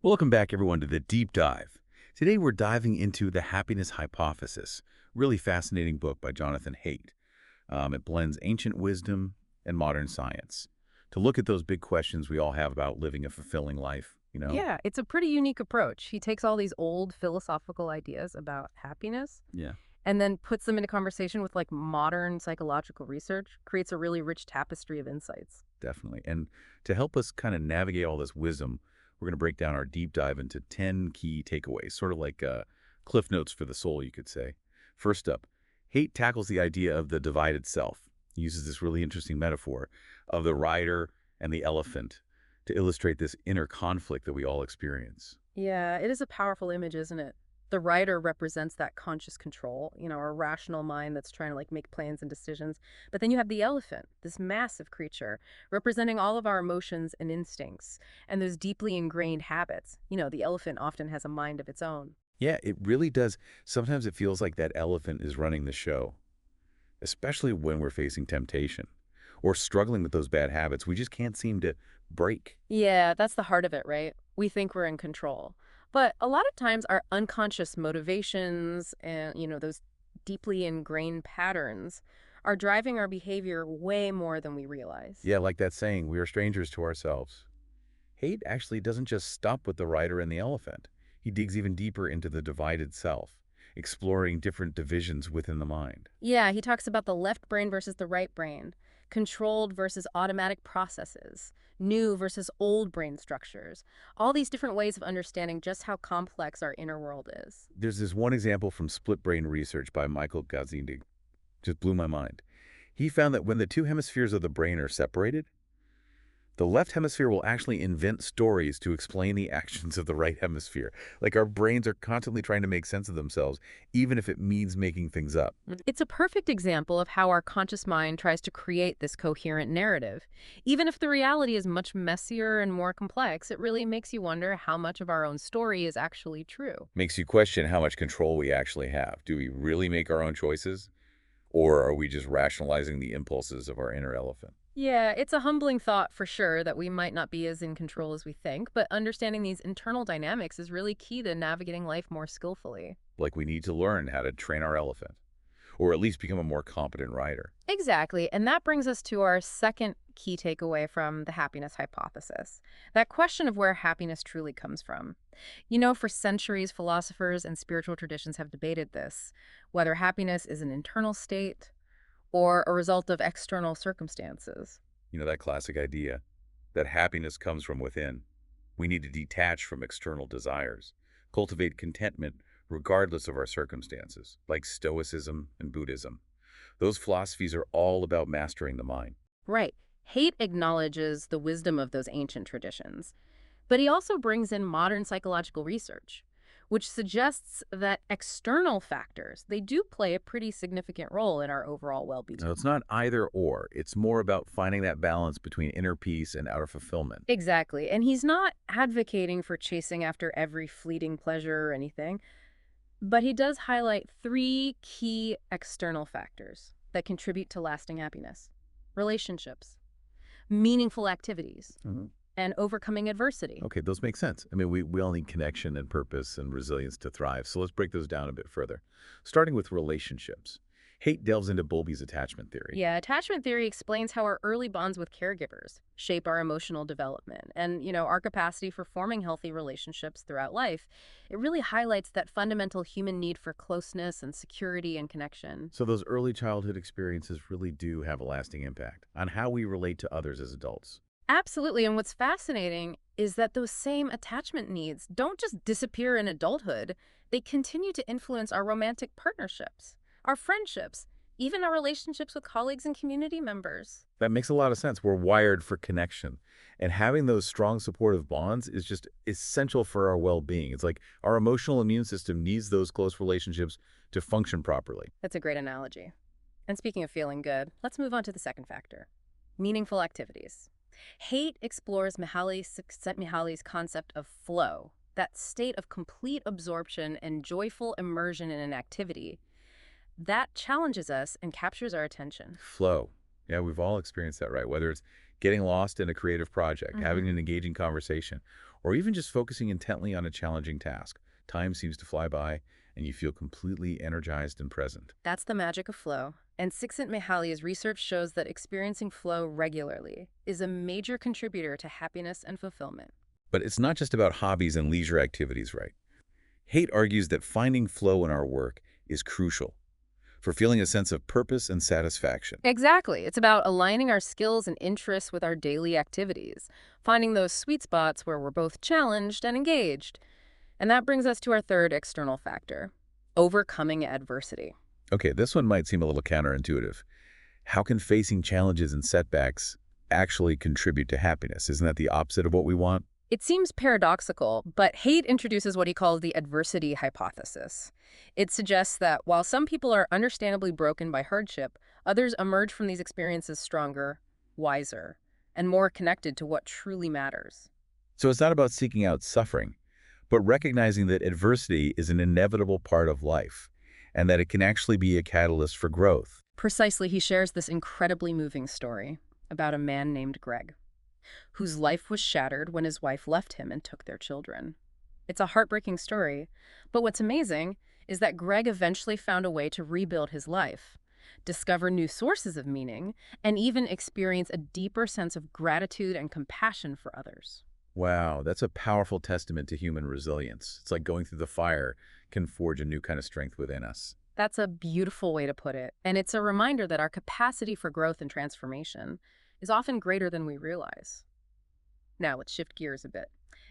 Welcome back, everyone, to the Deep Dive. Today, we're diving into The Happiness Hypothesis, really fascinating book by Jonathan Haidt. It blends ancient wisdom and modern science to look at those big questions we all have about living a fulfilling life. Yeah, it's a pretty unique approach. He takes all these old philosophical ideas about happiness Yeah, and then puts them into conversation with like modern psychological research, creates a really rich tapestry of insights. definitely. And to help us kind of navigate all this wisdom, we're going to break down our deep dive into 10 key takeaways, sort of like cliff notes for the soul, you could say. First up, Haidt tackles the idea of the divided self. He uses this really interesting metaphor of the rider and the elephant to illustrate this inner conflict that we all experience. Yeah, it is a powerful image, isn't it? The writer represents that conscious control, a rational mind that's trying to like make plans and decisions. But then you have the elephant, this massive creature, representing all of our emotions and instincts and those deeply ingrained habits. The elephant often has a mind of its own. Yeah, it really does. Sometimes it feels like that elephant is running the show, especially when we're facing temptation or struggling with those bad habits we just can't seem to break. Yeah, that's the heart of it, right? We think we're in control. But a lot of times our unconscious motivations and, those deeply ingrained patterns are driving our behavior way more than we realize. Yeah, like that saying, we are strangers to ourselves. Hate actually doesn't just stop with the rider and the elephant. He digs even deeper into the divided self, exploring different divisions within the mind. Yeah, he talks about the left brain versus the right brain, controlled versus automatic processes, new versus old brain structures, all these different ways of understanding just how complex our inner world is. There's this one example from split brain research by Michael Gazzini, just blew my mind. He found that when the two hemispheres of the brain are separated, the left hemisphere will actually invent stories to explain the actions of the right hemisphere. Like our brains are constantly trying to make sense of themselves, even if it means making things up. It's a perfect example of how our conscious mind tries to create this coherent narrative. Even if the reality is much messier and more complex, it really makes you wonder how much of our own story is actually true. Makes you question how much control we actually have. Do we really make our own choices? Or are we just rationalizing the impulses of our inner elephant? Yeah, it's a humbling thought for sure that we might not be as in control as we think, but understanding these internal dynamics is really key to navigating life more skillfully. Like we need to learn how to train our elephant, or at least become a more competent rider. Exactly. And that brings us to our second key takeaway from the happiness hypothesis, that question of where happiness truly comes from. For centuries, philosophers and spiritual traditions have debated this, whether happiness is an internal state or a result of external circumstances. You know, that classic idea that happiness comes from within. We need to detach from external desires, cultivate contentment regardless of our circumstances, like Stoicism and Buddhism. Those philosophies are all about mastering the mind. Right. Haidt acknowledges the wisdom of those ancient traditions, but he also brings in modern psychological research, which suggests that external factors, they do play a pretty significant role in our overall So well-being. it's not either or. It's more about finding that balance between inner peace and outer fulfillment. Exactly. And he's not advocating for chasing after every fleeting pleasure or anything, but he does highlight three key external factors that contribute to lasting happiness: relationships, meaningful activities, Mhm. and overcoming adversity. Okay, those make sense. I mean, we all need connection and purpose and resilience to thrive. So let's break those down a bit further. Starting with relationships. Hate delves into Bowlby's attachment theory. Yeah, attachment theory explains how our early bonds with caregivers shape our emotional development and, our capacity for forming healthy relationships throughout life. It really highlights that fundamental human need for closeness and security and connection. So those early childhood experiences really do have a lasting impact on how we relate to others as adults. Absolutely. And what's fascinating is that those same attachment needs don't just disappear in adulthood, they continue to influence our romantic partnerships, our friendships, even our relationships with colleagues and community members. That makes a lot of sense. We're wired for connection. And having those strong supportive bonds is just essential for our well-being. It's like our emotional immune system needs those close relationships to function properly. That's a great analogy. And speaking of feeling good, let's move on to the second factor: meaningful activities. Haidt explores Csikszentmihalyi's concept of flow, that state of complete absorption and joyful immersion in an activity that challenges us and captures our attention. Flow. Yeah, we've all experienced that, right? Whether it's getting lost in a creative project, Hmm. having an engaging conversation, or even just focusing intently on a challenging task. Time seems to fly by, and you feel completely energized and present. That's the magic of flow. And Csikszentmihalyi's research shows that experiencing flow regularly is a major contributor to happiness and fulfillment. But it's not just about hobbies and leisure activities, right? Haidt argues that finding flow in our work is crucial for feeling a sense of purpose and satisfaction. Exactly. It's about aligning our skills and interests with our daily activities, finding those sweet spots where we're both challenged and engaged. And that brings us to our third external factor, overcoming adversity. Okay, this one might seem a little counterintuitive. How can facing challenges and setbacks actually contribute to happiness? Isn't that the opposite of what we want? It seems paradoxical, but Haidt introduces what he calls the adversity hypothesis. It suggests that while some people are understandably broken by hardship, others emerge from these experiences stronger, wiser, and more connected to what truly matters. So it's not about seeking out suffering, but recognizing that adversity is an inevitable part of life and that it can actually be a catalyst for growth. Precisely, he shares this incredibly moving story about a man named Greg, whose life was shattered when his wife left him and took their children. It's a heartbreaking story, but what's amazing is that Greg eventually found a way to rebuild his life, discover new sources of meaning, and even experience a deeper sense of gratitude and compassion for others. Wow, that's a powerful testament to human resilience. It's like going through the fire can forge a new kind of strength within us. That's a beautiful way to put it, and it's a reminder that our capacity for growth and transformation is often greater than we realize. Now let's shift gears a bit.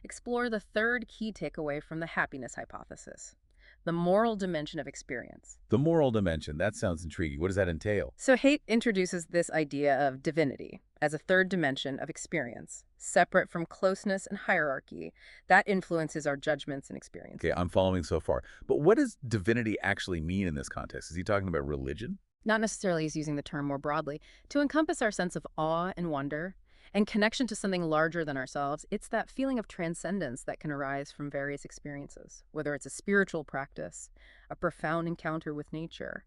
Explore the third key takeaway from the happiness hypothesis, the moral dimension of experience. The moral dimension, that sounds intriguing. What does that entail? So Haidt introduces this idea of divinity as a third dimension of experience, separate from closeness and hierarchy, that influences our judgments and experiences. Okay, I'm following so far. But what does divinity actually mean in this context? Is he talking about religion? Not necessarily as using the term more broadly, to encompass our sense of awe and wonder and connection to something larger than ourselves. It's that feeling of transcendence that can arise from various experiences, whether it's a spiritual practice, a profound encounter with nature,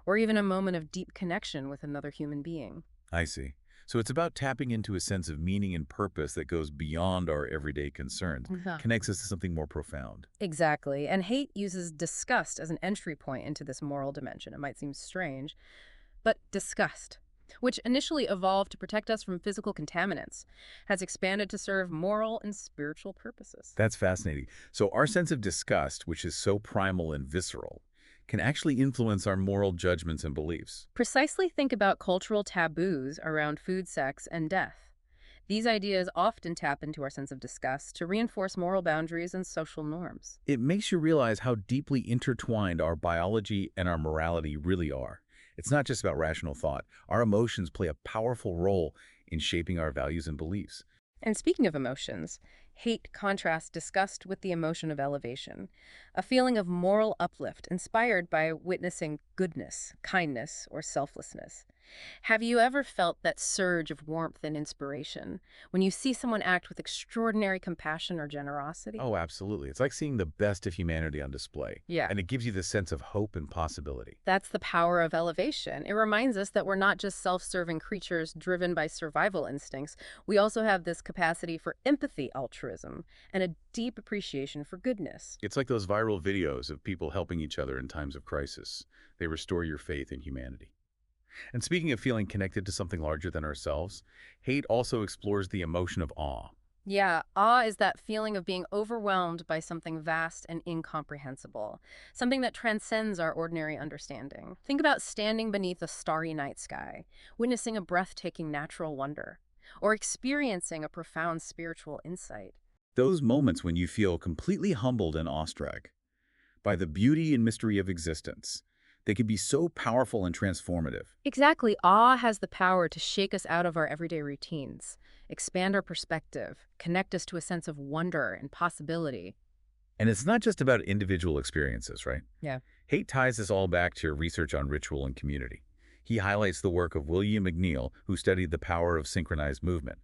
or even a moment of deep connection with another human being. I see. So it's about tapping into a sense of meaning and purpose that goes beyond our everyday concerns, connects us to something more profound. Exactly. And Haidt uses disgust as an entry point into this moral dimension. It might seem strange, but disgust, which initially evolved to protect us from physical contaminants, has expanded to serve moral and spiritual purposes. That's fascinating. So our sense of disgust, which is so primal and visceral, can actually influence our moral judgments and beliefs. Precisely, think about cultural taboos around food, sex, and death. These ideas often tap into our sense of disgust to reinforce moral boundaries and social norms. It makes you realize how deeply intertwined our biology and our morality really are. It's not just about rational thought. Our emotions play a powerful role in shaping our values and beliefs. And speaking of emotions, Haidt contrasts disgust with the emotion of elevation, a feeling of moral uplift inspired by witnessing goodness, kindness, or selflessness. Have you ever felt that surge of warmth and inspiration when you see someone act with extraordinary compassion or generosity? Oh, absolutely. It's like seeing the best of humanity on display. Yeah. And it gives you this sense of hope and possibility. That's the power of elevation. It reminds us that we're not just self-serving creatures driven by survival instincts. We also have this capacity for empathy, altruism, and a deep appreciation for goodness. It's like those viral videos of people helping each other in times of crisis. They restore your faith in humanity. And speaking of feeling connected to something larger than ourselves, Haidt also explores the emotion of awe. Yeah, awe is that feeling of being overwhelmed by something vast and incomprehensible, something that transcends our ordinary understanding. Think about standing beneath a starry night sky, witnessing a breathtaking natural wonder, or experiencing a profound spiritual insight. Those moments when you feel completely humbled and awestruck by the beauty and mystery of existence, they can be so powerful and transformative. Exactly, awe has the power to shake us out of our everyday routines, expand our perspective, connect us to a sense of wonder and possibility. And it's not just about individual experiences, right? Yeah. Haidt ties this all back to research on ritual and community. He highlights the work of William McNeill, who studied the power of synchronized movement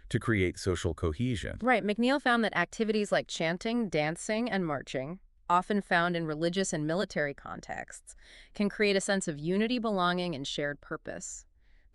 to create social cohesion. Right, McNeill found that activities like chanting, dancing, and marching, often found in religious and military contexts, can create a sense of unity, belonging, and shared purpose.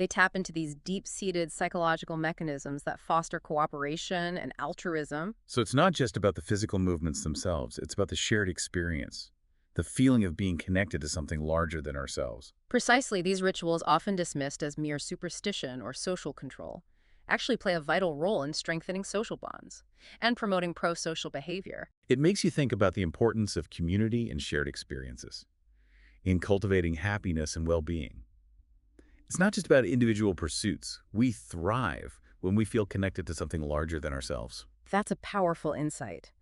They tap into these deep-seated psychological mechanisms that foster cooperation and altruism. So it's not just about the physical movements themselves, it's about the shared experience, the feeling of being connected to something larger than ourselves. Precisely, these rituals, often dismissed as mere superstition or social control, actually play a vital role in strengthening social bonds and promoting pro-social behavior. It makes you think about the importance of community and shared experiences in cultivating happiness and well-being. It's not just about individual pursuits. We thrive when we feel connected to something larger than ourselves. That's a powerful insight.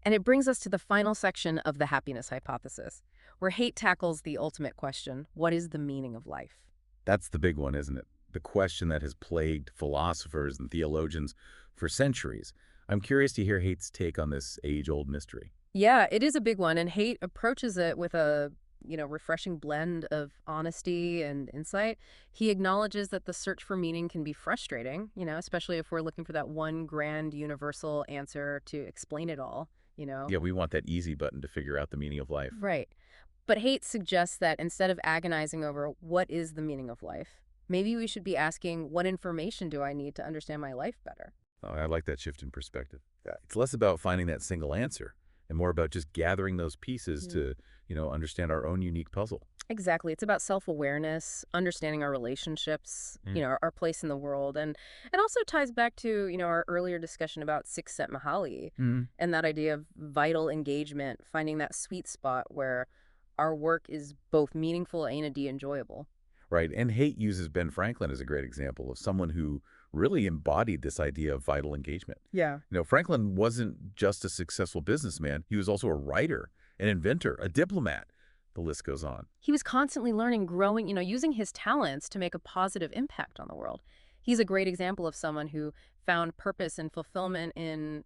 And it brings us to the final section of the happiness hypothesis, where Haidt tackles the ultimate question: what is the meaning of life? That's the big one, isn't it? The question that has plagued philosophers and theologians for centuries. I'm curious to hear Haidt's take on this age-old mystery. Yeah, it is a big one, and Haidt approaches it with a, refreshing blend of honesty and insight. He acknowledges that the search for meaning can be frustrating, especially if we're looking for that one grand universal answer to explain it all. Yeah, we want that easy button to figure out the meaning of life. Right. But Haidt suggests that instead of agonizing over what is the meaning of life, maybe we should be asking, what information do I need to understand my life better? Oh, I like that shift in perspective. Yeah. It's less about finding that single answer and more about just gathering those pieces to, understand our own unique puzzle. Exactly. It's about self-awareness, understanding our relationships, our place in the world. And it also ties back to, our earlier discussion about Csikszentmihalyi Mhm. and that idea of vital engagement, finding that sweet spot where our work is both meaningful and indeed enjoyable. Right. And Haidt uses Ben Franklin as a great example of someone who really embodied this idea of vital engagement. Yeah. Franklin wasn't just a successful businessman. He was also a writer, an inventor, a diplomat. The list goes on. He was constantly learning, growing, using his talents to make a positive impact on the world. He's a great example of someone who found purpose and fulfillment in,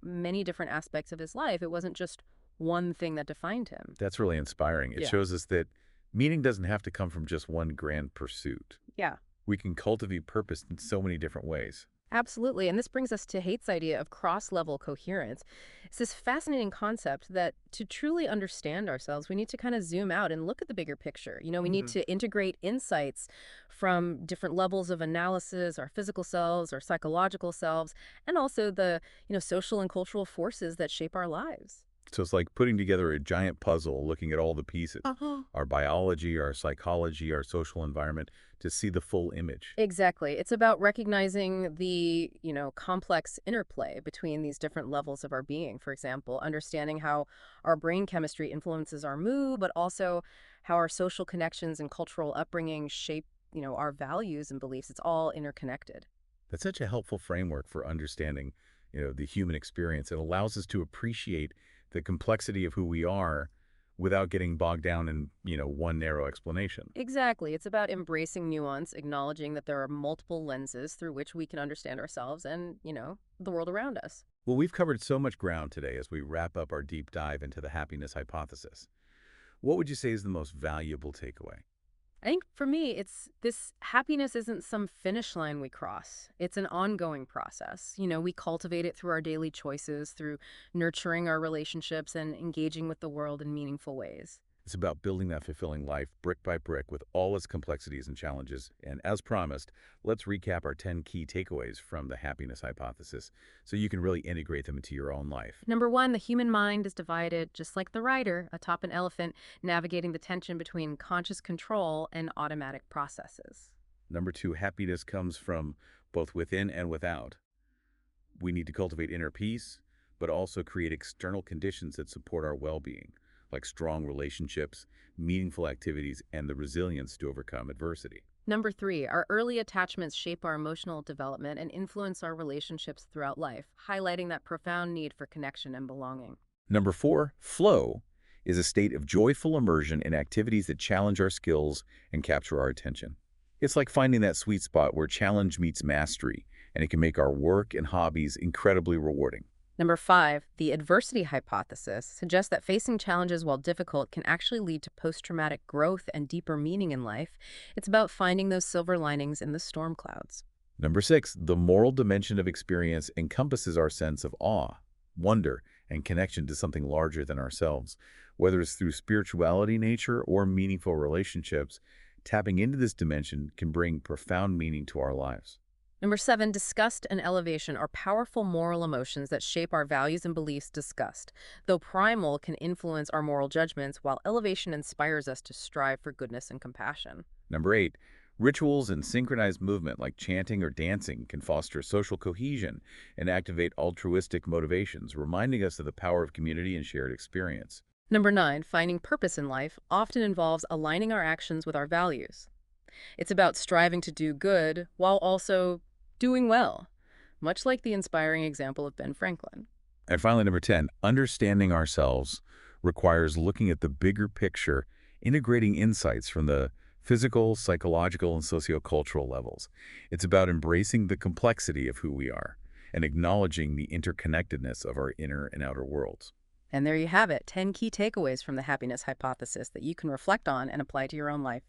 many different aspects of his life. It wasn't just one thing that defined him. That's really inspiring. It Yeah. shows us that meaning doesn't have to come from just one grand pursuit. Yeah. We can cultivate purpose in so many different ways. Absolutely. And this brings us to Haidt's idea of cross-level coherence. It's this fascinating concept that to truly understand ourselves, we need to kind of zoom out and look at the bigger picture. We need to integrate insights from different levels of analysis, our physical selves, our psychological selves, and also the, social and cultural forces that shape our lives. So it's like putting together a giant puzzle, looking at all the pieces, Uh-huh. our biology, our psychology, our social environment, to see the full image. Exactly. It's about recognizing the, complex interplay between these different levels of our being. For example, understanding how our brain chemistry influences our mood, but also how our social connections and cultural upbringing shape, our values and beliefs. It's all interconnected. That's such a helpful framework for understanding, the human experience. It allows us to appreciate the complexity of who we are without getting bogged down in, one narrow explanation. Exactly. It's about embracing nuance, acknowledging that there are multiple lenses through which we can understand ourselves and, the world around us. Well, we've covered so much ground today as we wrap up our deep dive into the happiness hypothesis. What would you say is the most valuable takeaway? I think for me, it's this: happiness isn't some finish line we cross. It's an ongoing process. We cultivate it through our daily choices, through nurturing our relationships and engaging with the world in meaningful ways. It's about building that fulfilling life brick by brick with all its complexities and challenges. And as promised, let's recap our 10 key takeaways from the happiness hypothesis so you can really integrate them into your own life. Number one, the human mind is divided, just like the rider atop an elephant, navigating the tension between conscious control and automatic processes. Number two, happiness comes from both within and without. We need to cultivate inner peace, but also create external conditions that support our well-being, like strong relationships, meaningful activities, and the resilience to overcome adversity. Number three, our early attachments shape our emotional development and influence our relationships throughout life, highlighting that profound need for connection and belonging. Number four, flow is a state of joyful immersion in activities that challenge our skills and capture our attention. It's like finding that sweet spot where challenge meets mastery, and it can make our work and hobbies incredibly rewarding. Number five, the adversity hypothesis suggests that facing challenges while difficult can actually lead to post-traumatic growth and deeper meaning in life. It's about finding those silver linings in the storm clouds. Number six, the moral dimension of experience encompasses our sense of awe, wonder, and connection to something larger than ourselves. Whether it's through spirituality, nature, or meaningful relationships, Tapping into this dimension can bring profound meaning to our lives. Number 7, disgust and elevation are powerful moral emotions that shape our values and beliefs. Disgust, though primal, can influence our moral judgments, while elevation inspires us to strive for goodness and compassion. Number 8, rituals and synchronized movement like chanting or dancing can foster social cohesion and activate altruistic motivations, reminding us of the power of community and shared experience. Number 9, finding purpose in life often involves aligning our actions with our values. It's about striving to do good while also doing well, much like the inspiring example of Ben Franklin. And finally, number 10, understanding ourselves requires looking at the bigger picture, integrating insights from the physical, psychological, and sociocultural levels. It's about embracing the complexity of who we are and acknowledging the interconnectedness of our inner and outer worlds. And there you have it, 10 key takeaways from the happiness hypothesis that you can reflect on and apply to your own life.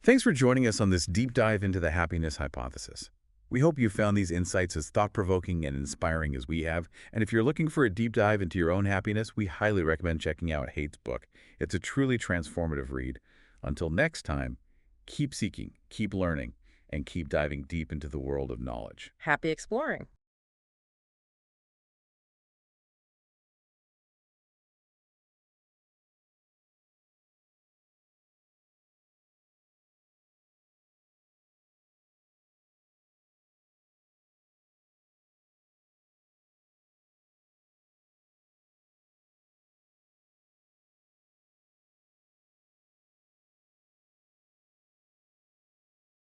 Thanks for joining us on this deep dive into the happiness hypothesis. We hope you found these insights as thought-provoking and inspiring as we have. And if you're looking for a deep dive into your own happiness, we highly recommend checking out Haidt's book. It's a truly transformative read. Until next time, keep seeking, keep learning, and keep diving deep into the world of knowledge. Happy exploring!